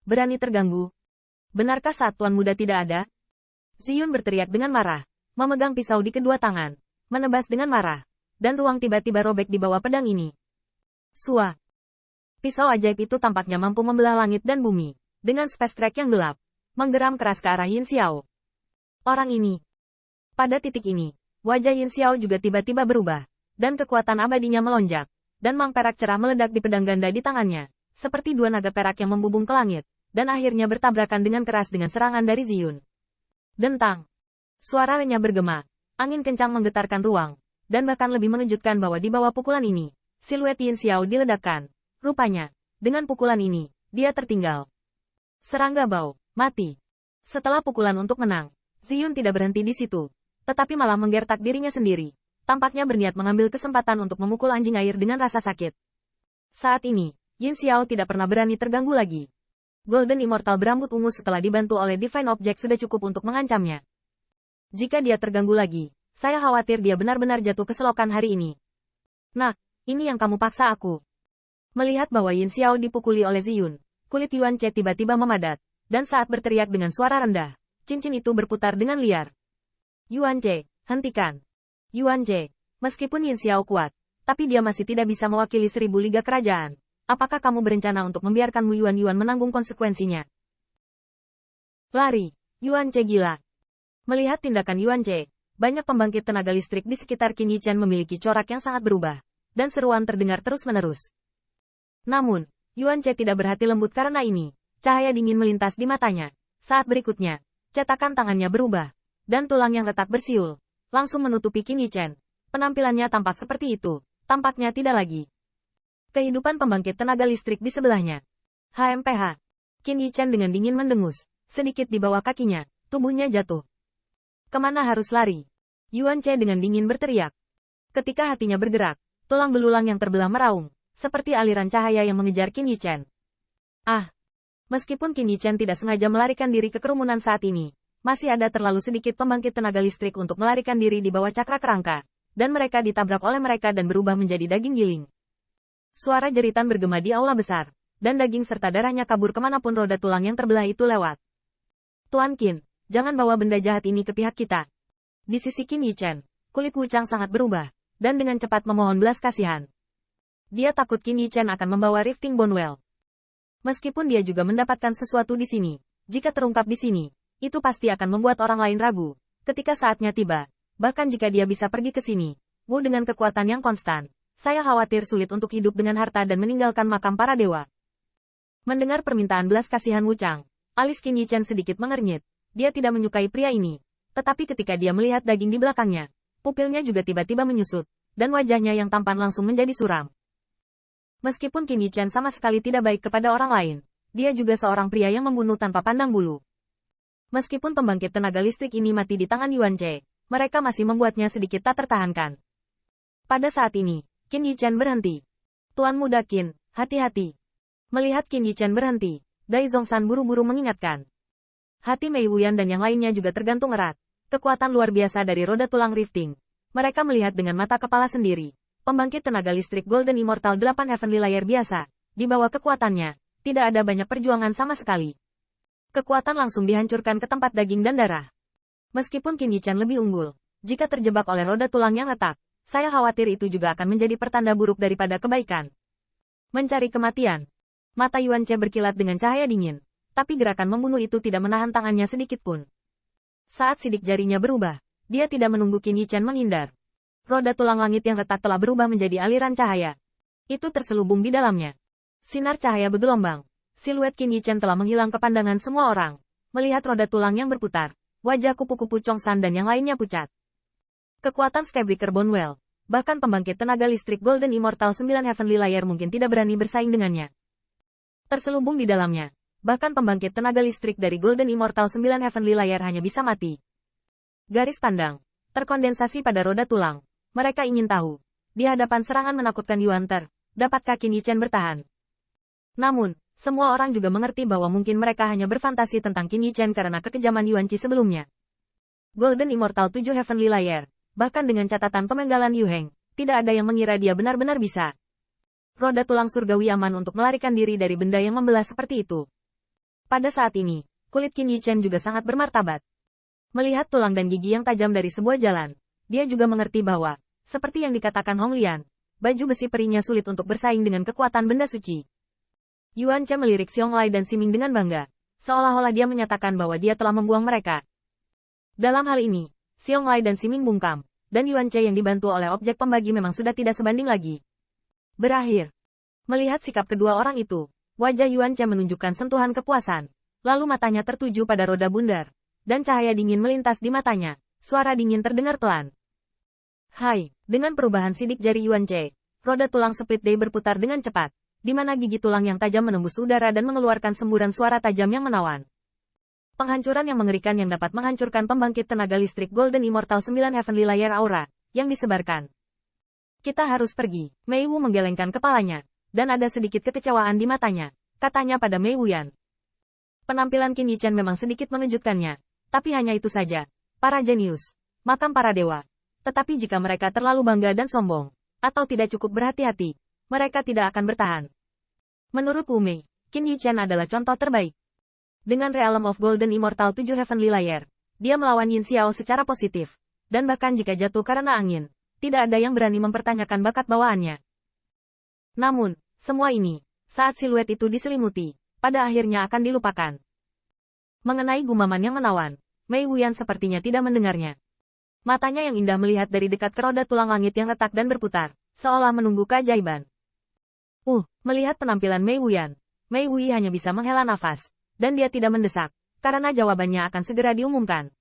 Berani terganggu? Benarkah saat tuan muda tidak ada? Ziyun berteriak dengan marah, memegang pisau di kedua tangan, menebas dengan marah, dan ruang tiba-tiba robek di bawah pedang ini. Sua. Pisau ajaib itu tampaknya mampu membelah langit dan bumi, dengan space track yang gelap, menggeram keras ke arah Yin Xiao. Orang ini. Pada titik ini, wajah Yin Xiao juga tiba-tiba berubah, dan kekuatan abadinya melonjak, dan mang perak cerah meledak di pedang ganda di tangannya, seperti dua naga perak yang membubung ke langit, dan akhirnya bertabrakan dengan keras dengan serangan dari Ziyun. Dentang. Suara renyah bergema, angin kencang menggetarkan ruang, dan bahkan lebih mengejutkan bahwa di bawah pukulan ini, siluet Yin Xiao diledakkan. Rupanya, dengan pukulan ini, dia tertinggal. Serangga bau, mati. Setelah pukulan untuk menang, Ziyun tidak berhenti di situ, tetapi malah menggertak dirinya sendiri. Tampaknya berniat mengambil kesempatan untuk memukul anjing air dengan rasa sakit. Saat ini, Yin Xiao tidak pernah berani terganggu lagi. Golden Immortal berambut ungu setelah dibantu oleh Divine Object sudah cukup untuk mengancamnya. Jika dia terganggu lagi, saya khawatir dia benar-benar jatuh ke selokan hari ini. Nah, ini yang kamu paksa aku. Melihat bahwa Yin Xiao dipukuli oleh Ziyun, kulit Yuan Che tiba-tiba memadat, dan saat berteriak dengan suara rendah, cincin itu berputar dengan liar. Yuan Che, hentikan. Yuan Che, meskipun Yin Xiao kuat, tapi dia masih tidak bisa mewakili 1000 liga kerajaan. Apakah kamu berencana untuk membiarkan Mu Yuan menanggung konsekuensinya? Lari, Yuan Che gila. Melihat tindakan Yuan Che, banyak pembangkit tenaga listrik di sekitar Qin Yichen memiliki corak yang sangat berubah, dan seruan terdengar terus-menerus. Namun, Yuan Che tidak berhati lembut karena ini. Cahaya dingin melintas di matanya. Saat berikutnya, cetakan tangannya berubah, dan tulang yang retak bersiul, langsung menutupi Qin Yichen. Penampilannya tampak seperti itu, tampaknya tidak lagi. Kehidupan pembangkit tenaga listrik di sebelahnya. HMPH. Qin Yichen dengan dingin mendengus, sedikit di bawah kakinya, tubuhnya jatuh. Kemana harus lari? Yuan Che dengan dingin berteriak. Ketika hatinya bergerak, tulang belulang yang terbelah meraung, seperti aliran cahaya yang mengejar Qin Yichen. Ah! Meskipun Qin Yichen tidak sengaja melarikan diri ke kerumunan saat ini, masih ada terlalu sedikit pembangkit tenaga listrik untuk melarikan diri di bawah cakra kerangka, dan mereka ditabrak oleh mereka dan berubah menjadi daging giling. Suara jeritan bergema di aula besar, dan daging serta darahnya kabur kemanapun roda tulang yang terbelah itu lewat. Tuan Qin, jangan bawa benda jahat ini ke pihak kita. Di sisi Qin Yichen, kulit Wu Chang sangat berubah, dan dengan cepat memohon belas kasihan. Dia takut Qin Yichen akan membawa Rifting Bone Well. Meskipun dia juga mendapatkan sesuatu di sini, jika terungkap di sini, itu pasti akan membuat orang lain ragu, ketika saatnya tiba. Bahkan jika dia bisa pergi ke sini, Wu dengan kekuatan yang konstan, saya khawatir sulit untuk hidup dengan harta dan meninggalkan makam para dewa. Mendengar permintaan belas kasihan Wu Chang, alis Qin Yichen sedikit mengernyit. Dia tidak menyukai pria ini, tetapi ketika dia melihat daging di belakangnya, pupilnya juga tiba-tiba menyusut, dan wajahnya yang tampan langsung menjadi suram. Meskipun Qin Yichen sama sekali tidak baik kepada orang lain, dia juga seorang pria yang membunuh tanpa pandang bulu. Meskipun pembangkit tenaga listrik ini mati di tangan Yuan Che, mereka masih membuatnya sedikit tak tertahankan. Pada saat ini, Qin Yichen berhenti. Tuan muda Qin, hati-hati. Melihat Qin Yichen berhenti, Dai Zhongshan buru-buru mengingatkan. Hati Mei Wuyan dan yang lainnya juga tergantung erat. Kekuatan luar biasa dari roda tulang rifting. Mereka melihat dengan mata kepala sendiri. Pembangkit tenaga listrik Golden Immortal 8 Heavenly Layer biasa. Di bawah kekuatannya, tidak ada banyak perjuangan sama sekali. Kekuatan langsung dihancurkan ke tempat daging dan darah. Meskipun Qin Yichen lebih unggul, jika terjebak oleh roda tulang yang retak, saya khawatir itu juga akan menjadi pertanda buruk daripada kebaikan. Mencari kematian. Mata Yuan Che berkilat dengan cahaya dingin, tapi gerakan membunuh itu tidak menahan tangannya sedikit pun. Saat sidik jarinya berubah, dia tidak menunggu Qin Yichen menghindar. Roda tulang langit yang retak telah berubah menjadi aliran cahaya. Itu terselubung di dalamnya. Sinar cahaya bergelombang. Siluet Qin Yichen telah menghilang ke pandangan semua orang. Melihat roda tulang yang berputar, wajah kupu-kupu Chongsan dan yang lainnya pucat. Kekuatan Skybreaker Bonewell, bahkan pembangkit tenaga listrik Golden Immortal 9 Heavenly Layer mungkin tidak berani bersaing dengannya. Terselubung di dalamnya, bahkan pembangkit tenaga listrik dari Golden Immortal 9 Heavenly Layer hanya bisa mati. Garis pandang, terkondensasi pada roda tulang. Mereka ingin tahu, di hadapan serangan menakutkan Yuan Ter, dapatkah Qin Yichen bertahan? Namun, semua orang juga mengerti bahwa mungkin mereka hanya berfantasi tentang Qin Yichen karena kekejaman Yuan Qi sebelumnya. Golden Immortal 7 Heavenly Layer. Bahkan dengan catatan pemenggalan Yu Heng, tidak ada yang mengira dia benar-benar bisa. Roda tulang surgawi aman untuk melarikan diri dari benda yang membelah seperti itu. Pada saat ini, kulit Qin Yichen juga sangat bermartabat. Melihat tulang dan gigi yang tajam dari sebuah jalan, dia juga mengerti bahwa, seperti yang dikatakan Hong Lian, baju besi perinya sulit untuk bersaing dengan kekuatan benda suci. Yuan Che melirik Xiong Lai dan Siming dengan bangga, seolah-olah dia menyatakan bahwa dia telah membuang mereka. Dalam hal ini, Xiong Lai dan Siming bungkam, dan Yuan Che yang dibantu oleh objek pembagi memang sudah tidak sebanding lagi. Berakhir. Melihat sikap kedua orang itu, wajah Yuan Che menunjukkan sentuhan kepuasan, lalu matanya tertuju pada roda bundar, dan cahaya dingin melintas di matanya. Suara dingin terdengar pelan. Hai, dengan perubahan sidik jari Yuan Che, roda tulang split day berputar dengan cepat, di mana gigi tulang yang tajam menembus udara dan mengeluarkan semburan suara tajam yang menawan. Penghancuran yang mengerikan yang dapat menghancurkan pembangkit tenaga listrik Golden Immortal 9 Heavenly Layer Aura, yang disebarkan. Kita harus pergi, Mei Wu menggelengkan kepalanya, dan ada sedikit kekecewaan di matanya, katanya pada Mei Wuyan. Penampilan Qin Yichen memang sedikit mengejutkannya, tapi hanya itu saja. Para jenius, makam para dewa. Tetapi jika mereka terlalu bangga dan sombong, atau tidak cukup berhati-hati, mereka tidak akan bertahan. Menurut Wu Mei, Qin Yichen adalah contoh terbaik. Dengan Realm of Golden Immortal 7 Heavenly Layer, dia melawan Yin Xiao secara positif, dan bahkan jika jatuh karena angin, tidak ada yang berani mempertanyakan bakat bawaannya. Namun, semua ini, saat siluet itu diselimuti, pada akhirnya akan dilupakan. Mengenai gumaman yang menawan, Mei Wuyan sepertinya tidak mendengarnya. Matanya yang indah melihat dari dekat ke roda tulang langit yang retak dan berputar, seolah menunggu keajaiban. Melihat penampilan Mei Wuyan, Mei Wui hanya bisa menghela nafas, dan dia tidak mendesak, karena jawabannya akan segera diumumkan.